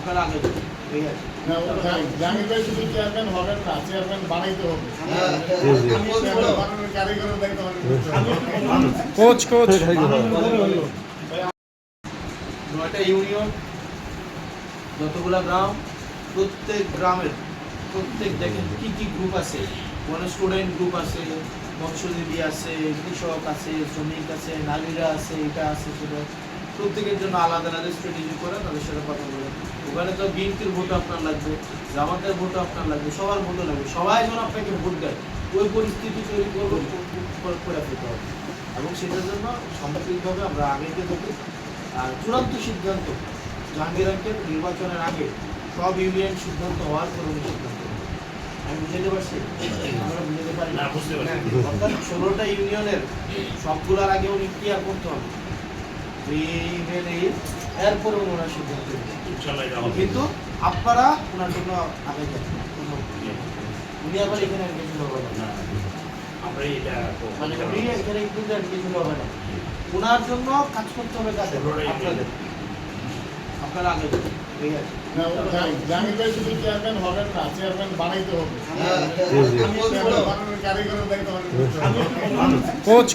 আপনারা আগে যান, ঠিক আছে? জাহাঙ্গীর ভাই শুধু চেয়ারম্যান হবেন না, চেয়ারম্যান বানাইতে হবে। আমি বলবো, বানানোর কারিগরের দায়িত্ব কোচ নয়টা ইউনিয়ন, যতগুলা গ্রাম, প্রত্যেক গ্রামের প্রত্যেক দেখেন কি কি গ্রুপ আছে। মানে স্টুডেন্ট গ্রুপ আছে, মৎস্যজীবী আছে, কৃষক আছে, শ্রমিক আছে, নারীরা আছে, এটা আছে সেটা। প্রত্যেকের জন্য আলাদা আলাদা স্ট্র্যাটেজি করে তাদের সাথে কথা বলে। ওখানে তো বিএনপির ভোট আপনার লাগবে, জামাতের ভোট আপনার লাগবে, সবার ভোটও লাগবে। সবাই যেন আপনাকে ভোট দেয়, ওই পরিস্থিতি তৈরি করে ফেলতে হবে। এবং সেটার জন্য সামগ্রিকভাবে আমরা আগে দেখি। আর চূড়ান্ত সিদ্ধান্ত জাহাঙ্গীর আঙ্কেল নির্বাচনের আগে সব ইউনিয়ন সিদ্ধান্ত হওয়ার পর উনি সিদ্ধান্ত নেন। আমি বুঝতে পারছি, আমরা বুঝতে পারি না, বুঝতে পারছি। অর্থাৎ 16টা ইউনিয়নের সবগুলোর আগে উনি ক্লিয়ার করতে হবে, এরপরে ওনারা সিদ্ধান্ত নেবেন। কিন্তু আপনারা ওনার জন্য আগে যান, উনি আবার এখানে আর কিছু হবে না, মানে উনি এখানে কিন্তু আর কিছু হবে না। ওনার জন্য কাজ করতে হবে কাদের? আপনাদের। আপনারা আগে যান, ঠিক আছে? জাহাঙ্গীর ভাই শুধু চেয়ারম্যান হবেন না, চেয়ারম্যান বানাইতে হবে। আমি বলবো, বানানোর কারিগরের দায়িত্ব কোচ